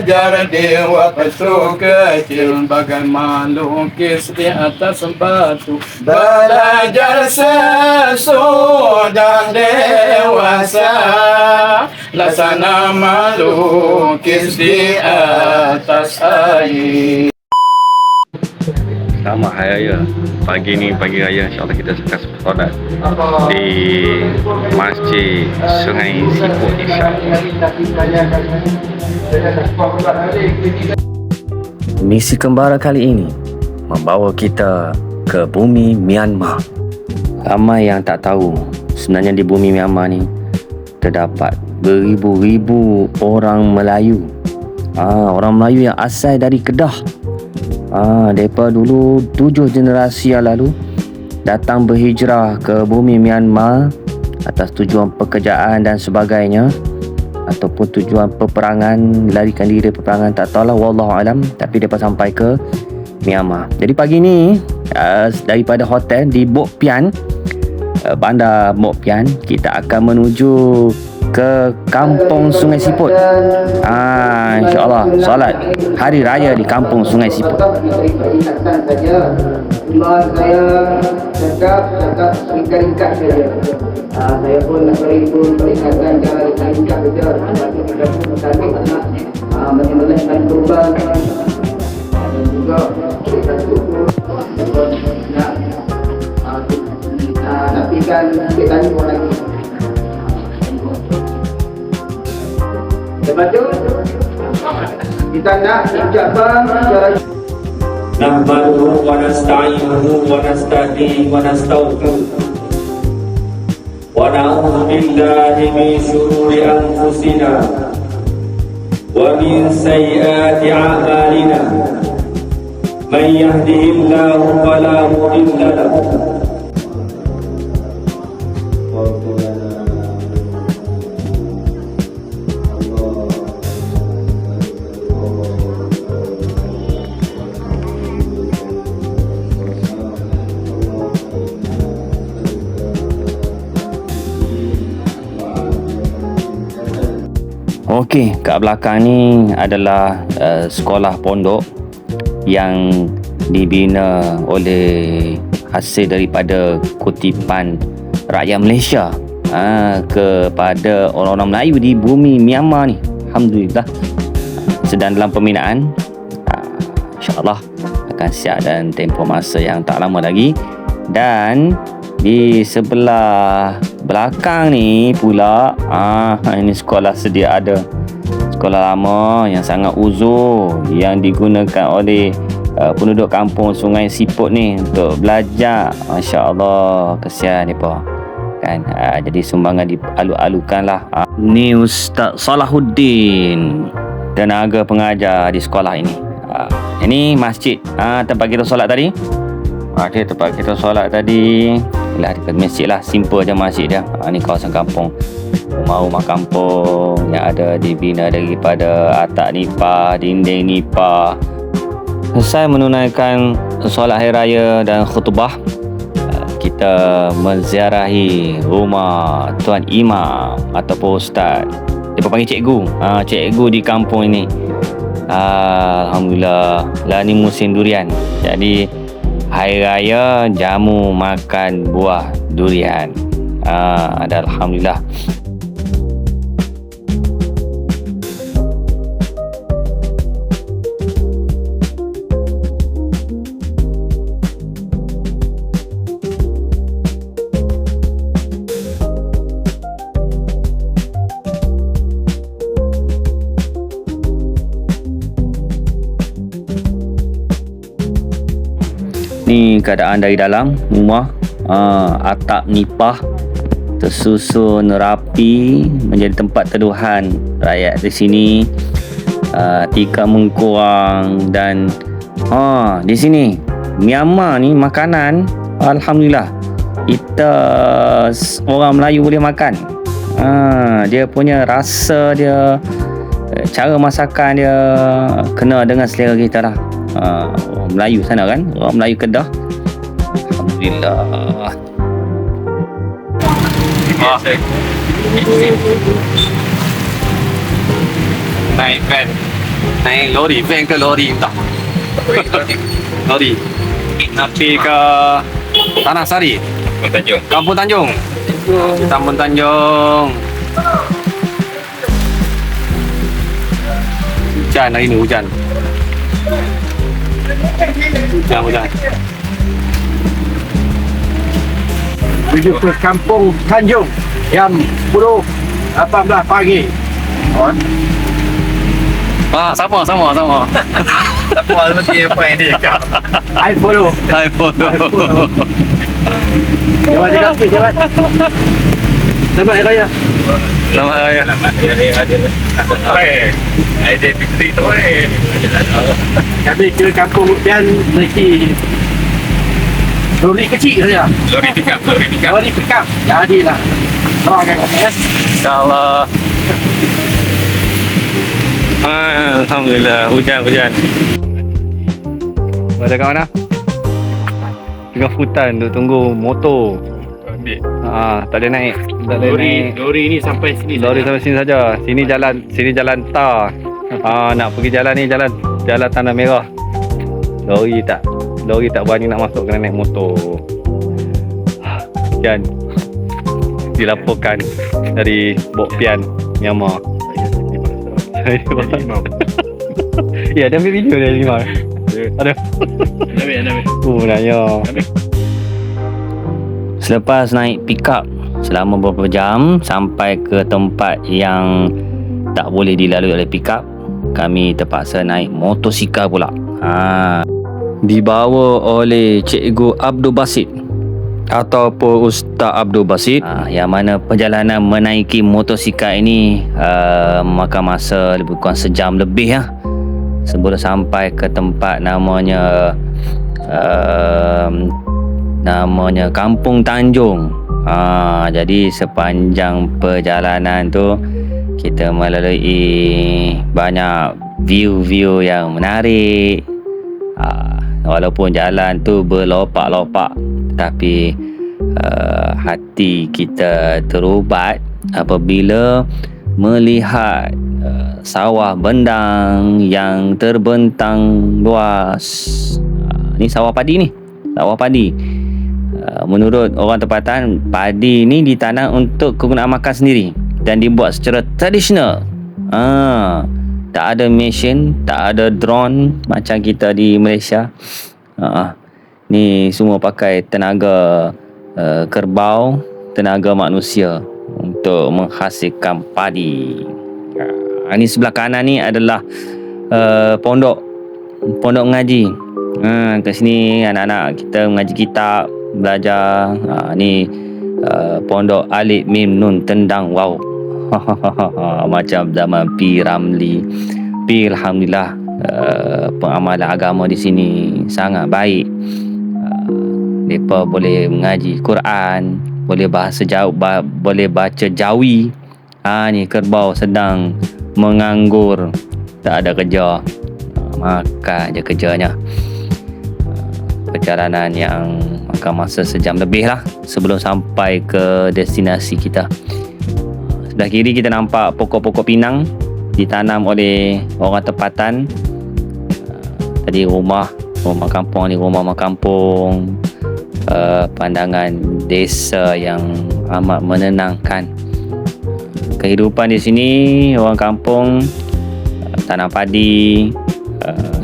belajar di waktu kecil bagai melukis di atas batu. Belajar sesudah dewasa, laksana melukis di atas air. Selamat Hari Raya. Pagi ni pagi raya, insyaAllah kita akan solat di Masjid Sungai Siput Isyak. Misi kembara kali ini membawa kita ke bumi Myanmar. Ramai yang tak tahu, sebenarnya di bumi Myanmar ni terdapat beribu-ribu orang Melayu. Orang Melayu yang asal dari Kedah. Daripada dulu 7 generasi yang lalu datang berhijrah ke bumi Myanmar atas tujuan pekerjaan dan sebagainya, ataupun tujuan peperangan, larikan diri peperangan, tak tahulah, wallahu alam, tapi mereka sampai ke Myanmar. Jadi pagi ni daripada hotel di Bok Pian, bandar Bok Pian, kita akan menuju ke kampung Sungai Siput. InsyaAllah solat Hari Raya di kampung Sungai Siput. Saya cakap ringkas-ringkas saja. Saya pun nak peringatkan jangan ringkas saja. Sebab kita pun target nak menyelesaikan korban dan juga kita syukur nak nafikan sikit tanya pun lagi. Lepas tu kita nak ucapkan secara nahmaduhu wa nasta'inuhu wa nasta'dihi wa nastaghfiruh wa na'udzu billahi min shururi anfusina wa min sayyiati a'malina man yahdihillahu fala mudilla lahu. Okey, kat belakang ni adalah sekolah pondok yang dibina oleh hasil daripada kutipan rakyat Malaysia kepada orang-orang Melayu di bumi Myanmar ni. Alhamdulillah sedang dalam pembinaan. InsyaAllah akan siap dan tempoh masa yang tak lama lagi. Dan di sebelah belakang ni pula ini sekolah sedia ada, sekolah lama yang sangat uzur yang digunakan oleh penduduk kampung Sungai Siput ni untuk belajar. Masya-Allah, kesian depa kan. Jadi sumbangan dialu-alukan lah. Ni Ustaz Salahuddin, tenaga pengajar di sekolah ini. Ini masjid tempat kita solat tadi. Tempat kita solat tadi lah dekat masjid lah, simple je masjid dia. Ni kawasan kampung, rumah-rumah kampung yang ada dibina daripada atap nipah, dinding nipah. Selesai menunaikan solat hari raya dan khutbah, kita menziarahi rumah Tuan Imam ataupun Ustaz. Dia panggil cikgu. Cikgu di kampung ini. Alhamdulillah lah, ni musim durian. Jadi hari raya jamu makan buah durian. Dan alhamdulillah. Ni keadaan dari dalam rumah. Atap nipah tersusun rapi menjadi tempat teduhan rakyat di sini. Tikar mengkurang. Dan di sini Myanmar ni makanan, alhamdulillah kita orang Melayu boleh makan. Dia punya rasa dia, cara masakan dia kena dengan selera kita lah. Orang Melayu sana kan, orang Melayu Kedah. Alhamdulillah. Naik van Naik lori, van ke lori entah. Lori. Nak pergi ke Tanah Sari, Kampung Tanjung. Kampung Tanjung. Hujan hari ni, hujan. Hujan. Menuju ke Kampung Tanjung jam 10.18 pagi. Sama. Tapi malam mesti apa yang dia cakap. I follow. Jalan. Selamat Hari Raya. Selamat Raya. Identiti tu Kami ke Kampung Upian naiki lori kecil saja. lori pickup. Lori pickup. Jadilah. Orang akan InsyaAllah. Alhamdulillah, hujan. Ada kawan lah? Tengah hutan tu tunggu motor. Ambil. Tak boleh naik. Lori ni sampai sini. Lori sampai sini saja. Sini jalan tar. Nak pergi jalan ni jalan Tanah Merah. Lori tak berani nak masuk, kena naik motor. Kan dilaporkan dari Bok Pian, Myanmar. Ya, dia ambil video dari Myanmar. Ada. Ambil. Nanya. Selepas naik pickup selama beberapa jam sampai ke tempat yang tak boleh dilalui oleh pickup, kami terpaksa naik motosikal pula. Dibawa oleh Cikgu Abdul Basit ataupun Ustaz Abdul Basit, yang mana perjalanan menaiki motosikal ini makan masa lebih kurang sejam lebih sebelum sampai ke tempat namanya Kampung Tanjung. Jadi sepanjang perjalanan tu kita melalui banyak view yang menarik. Walaupun jalan tu berlopak-lopak, tapi hati kita terubat apabila melihat sawah bendang yang terbentang luas. Ni sawah padi. Menurut orang tempatan, padi ni ditanam untuk kegunaan makan sendiri dan dibuat secara tradisional. Tak ada mesin, tak ada drone macam kita di Malaysia. Ni semua pakai tenaga kerbau, tenaga manusia untuk menghasilkan padi. Ini sebelah kanan ni adalah pondok mengaji. Kat sini anak-anak kita mengaji kitab, belajar. Ni pondok Alif Mim Nun Tendang. Wow. Macam zaman Pi Ramli. Alhamdulillah, pengamalan agama di sini sangat baik. Mereka boleh mengaji Quran, boleh bahasa boleh baca Jawi. Ni kerbau sedang menganggur, tak ada kerja, makan je kerjanya. Perjalanan yang makan masa sejam lebih lah sebelum sampai ke destinasi kita. Sebelah kiri kita nampak pokok-pokok pinang ditanam oleh orang tempatan. Tadi rumah kampung ni, rumah kampung. Pandangan desa yang amat menenangkan. Kehidupan di sini orang kampung tanam padi,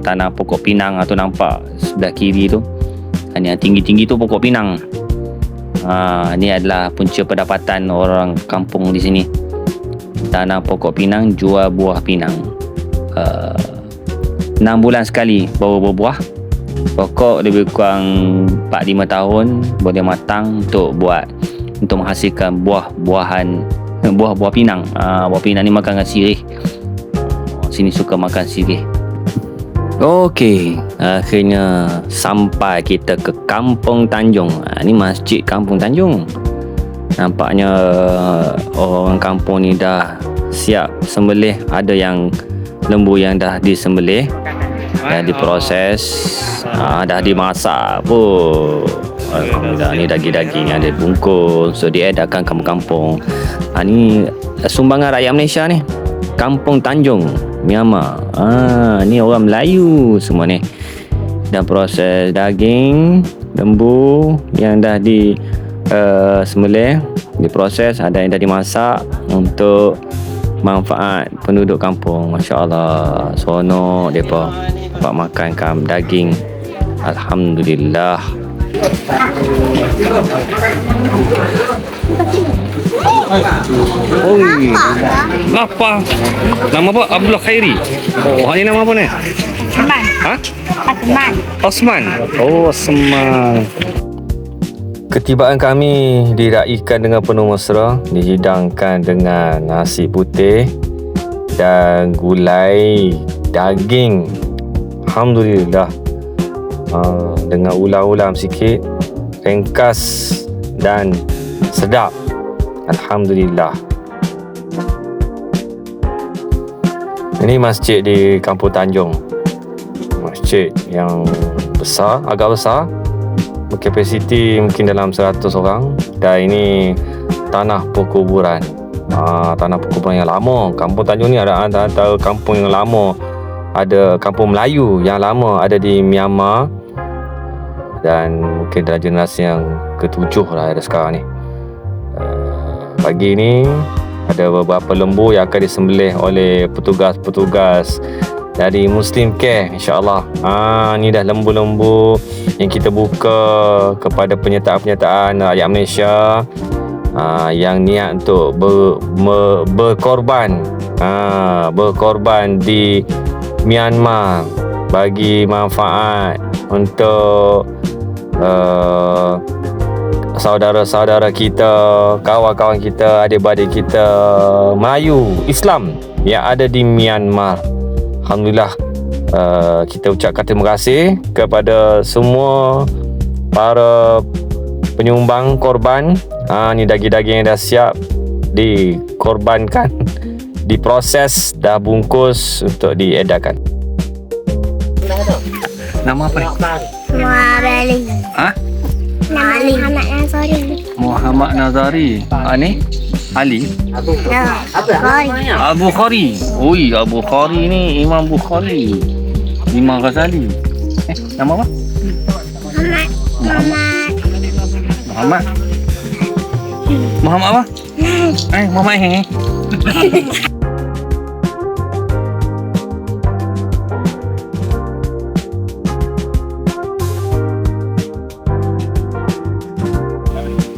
tanam pokok pinang. Atau nampak sebelah kiri tu, yang tinggi-tinggi tu pokok pinang. Ini adalah punca pendapatan orang kampung di sini. Tanam pokok pinang, jual buah pinang. 6 bulan sekali baru berbuah. Pokok lebih kurang 4-5 tahun boleh matang untuk menghasilkan buah pinang. Buah pinang ni makan dengan sirih. Sini suka makan sirih. Okey, akhirnya sampai kita ke Kampung Tanjung. Ni masjid Kampung Tanjung. Nampaknya orang kampung ni dah siap sembelih. Ada yang lembu yang dah disembelih, dah diproses, dah dimasak pun. Alhamdulillah, ni daging-daging yang dibungkus, so diedarkan kampung-kampung. Ni sumbangan rakyat Malaysia ni, Kampung Tanjung. Myanmar. Ni orang Melayu semua ni. Dan proses daging lembu yang dah di sembelih, diproses, ada yang dah dimasak untuk manfaat penduduk kampung. Masya-Allah, seronok depa dapat makan daging. Alhamdulillah. Oi, lapar. Nama apa? Abdullah Khairi. Oh, hari nama apa ni? Osman. Ha? Osman. Osman. Oh, Osman. Ketibaan kami diraihkan dengan penuh mesra, dihidangkan dengan nasi putih dan gulai daging. Alhamdulillah. Dengan ulam-ulam sikit, ringkas dan sedap. Alhamdulillah. Ini masjid di Kampung Tanjung. Masjid yang besar, agak besar. Kapasiti mungkin dalam 100 orang. Dan ini tanah perkuburan. Tanah perkuburan yang lama. Kampung Tanjung ni ada antara kampung yang lama. Ada kampung Melayu yang lama ada di Myanmar. Dan mungkin dalam generasi yang ke-7 lah ada sekarang ni. Pagi ni ada beberapa lembu yang akan disembelih oleh petugas-petugas dari Muslim Care, insya-Allah. Ni dah lembu-lembu yang kita buka kepada penyertaan-penyertaan rakyat Malaysia yang niat untuk berkorban berkorban di Myanmar bagi manfaat untuk saudara-saudara kita, kawan-kawan kita, adik-beradik kita Melayu Islam yang ada di Myanmar. Alhamdulillah, kita ucapkan terima kasih kepada semua para penyumbang korban. Ni daging-daging yang dah siap dikorbankan, diproses, dah bungkus untuk diedarkan. Nama apa ni? Muhammad. Ha? Nama Muhammad Nazari. Muhammad Nazari. Ni Ali. Abu Khari. Ui, Abu Khari ni Imam Bukhari. Imam Ghazali. Nama apa? Muhammad. Muhammad apa? Muhammad.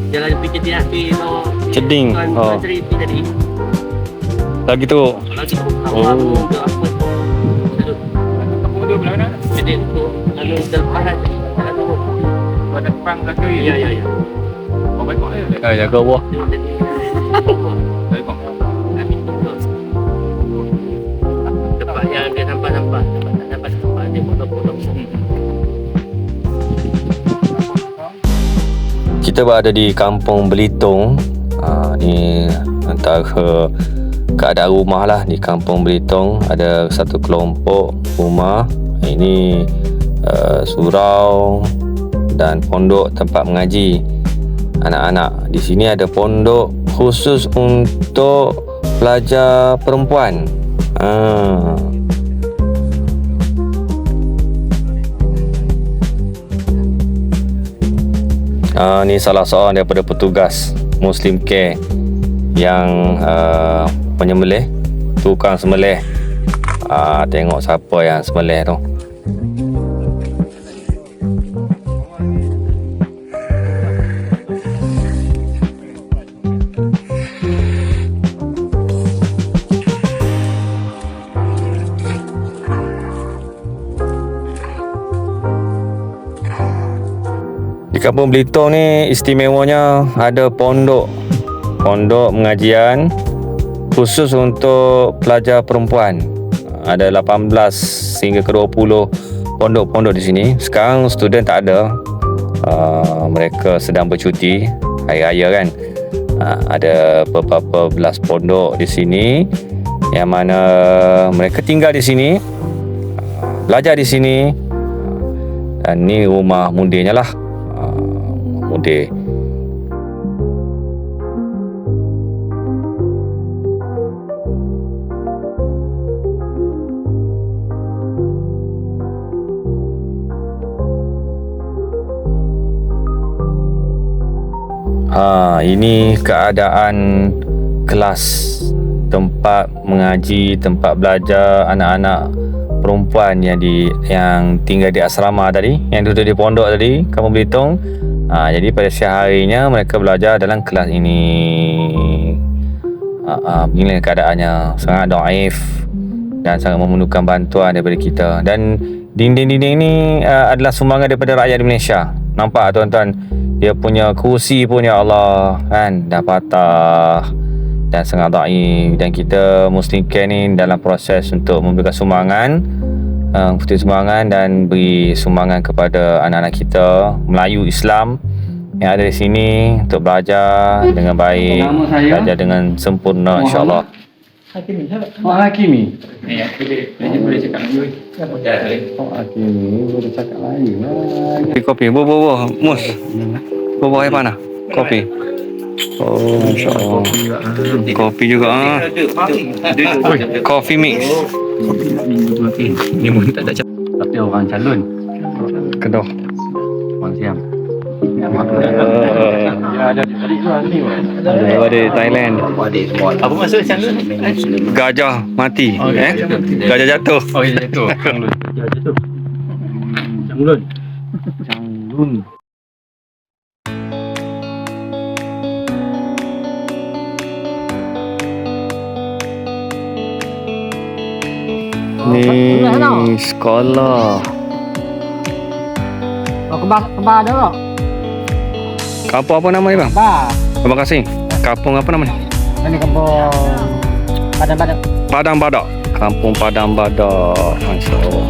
Jangan fikir dia api bawa Ceding. cerita tadi. Lagi tu. Lagi tu untuk apa tu? Jadi untuk lalu terpahat lalu pada perang kaki. Ya. Oh baik kok. Jaga buah. Baik kok. Tempat yang dia nampak-nampak, tempat dia potong-potong. Kita berada di Kampung Belitung. Ni antara keadaan rumah lah di Kampung Belitung. Ada satu kelompok rumah. Ini surau dan pondok tempat mengaji anak-anak. Di sini ada pondok khusus untuk pelajar perempuan. Ni salah seorang daripada petugas Muslim Care yang penyembelih, tukang sembelih. Tengok siapa yang sembelih tu. Di Kampung Belitung ni istimewanya ada pondok mengajian khusus untuk pelajar perempuan. Ada 18 hingga ke 20 pondok-pondok di sini. Sekarang student tak ada. Mereka sedang bercuti hari raya kan. Ada beberapa belas pondok di sini yang mana mereka tinggal di sini, belajar di sini. Dan ni rumah mundirnya lah. Mundir. Ini keadaan kelas, tempat mengaji, tempat belajar anak-anak perempuan yang tinggal di asrama tadi, yang duduk di pondok tadi, Kampung Belitung. Jadi pada siang harinya mereka belajar dalam kelas ini. Beginilah keadaannya, sangat dhaif dan sangat memerlukan bantuan daripada kita. Dan dinding-dinding ni adalah sumbangan daripada rakyat Malaysia. Nampak tuan-tuan, dia punya kursi pun, ya Allah, kan, dah patah dan sangat dhaif. Dan kita Muslim Care ni dalam proses untuk memberikan sumbangan, dan beri sumbangan kepada anak-anak kita Melayu Islam yang ada di sini untuk belajar dengan baik, belajar dengan sempurna, insya-Allah. Hakimi. Ya, boleh cakap lagi. Hakimi boleh cakap lagi. Kopi, buah, mus. Buah air panas. Kopi. Oh, insya-Allah. Kopi juga. Coffee mix. Ni pun tak ada cakap. Tapi orang calon. Kedah. Orang Siam. Ada Thailand. Apa maksud calon? Gajah mati. Gajah jatuh. Oh, jatuh. Calon. Ni sekolah. Kembar ada tak? Kampung apa nama ni bang? Terima kasih. Kampung apa nama ni? Ini kampung Padang-Badak. Padang Badak. Kampung Padang Badak. Masya-Allah.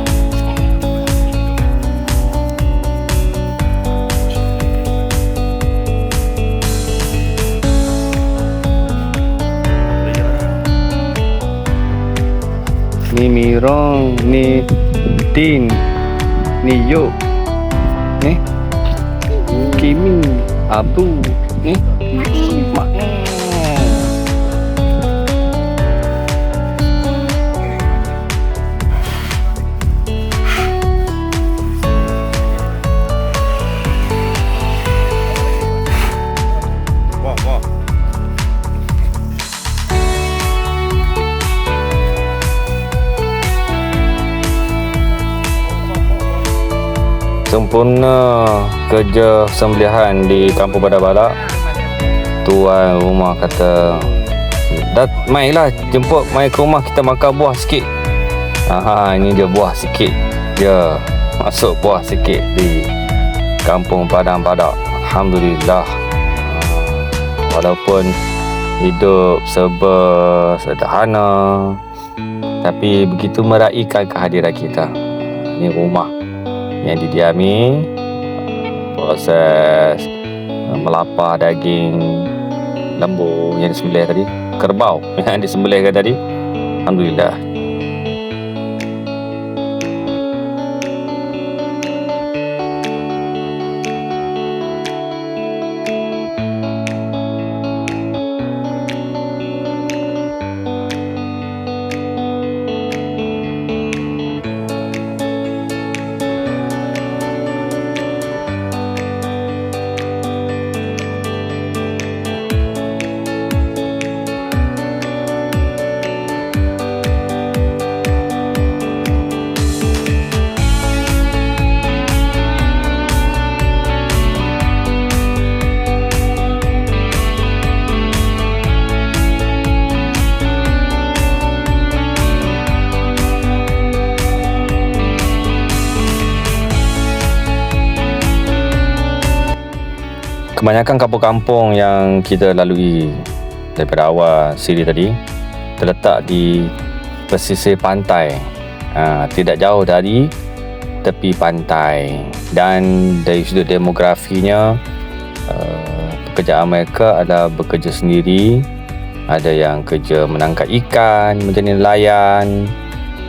Ni Mirong, ni Din, ni Yuk, ni Kimi, Abu, ni Main. Sempurna kerja sembelihan di Kampung Padang Badak. Tuan rumah kata, mailah jemput mai ke rumah, kita makan buah sikit. Ini dia buah sikit. Dia masuk buah sikit di Kampung Padang Badak. Alhamdulillah. Walaupun hidup serba sederhana, tapi begitu meraihkan kehadiran kita. Ini rumah yang didiami, proses melapah daging lembu yang disembelih tadi, kerbau yang disembelihkan tadi. Alhamdulillah. Kebanyakan kampung-kampung yang kita lalui daripada awal siri tadi terletak di pesisir pantai, tidak jauh dari tepi pantai. Dan dari sudut demografinya, pekerjaan mereka adalah bekerja sendiri. Ada yang kerja menangkap ikan, menjadi nelayan.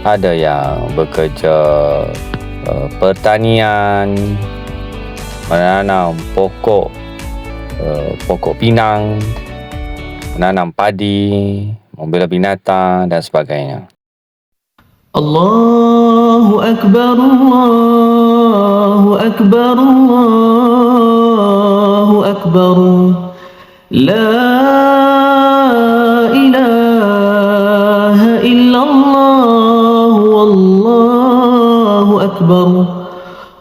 Ada yang bekerja pertanian, menanam pokok pinang, menanam padi, membela binatang dan sebagainya. Allahu Akbar, Allahu Akbar, Allahu Akbar. لا إله إلا الله والله أكبر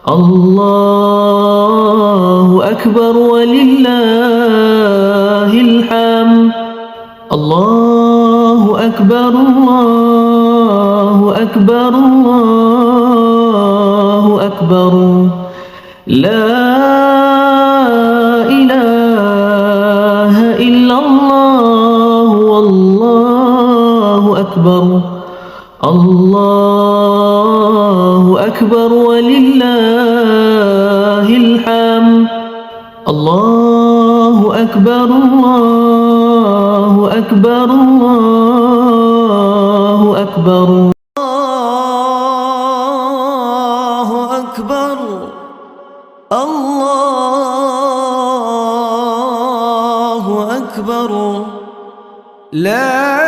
الله أكبر ولله الحمد الله أكبر الله أكبر الله أكبر لا إله إلا الله والله أكبر الله أكبر ولله الحمد الله أكبر الله أكبر الله أكبر الله أكبر الله أكبر لا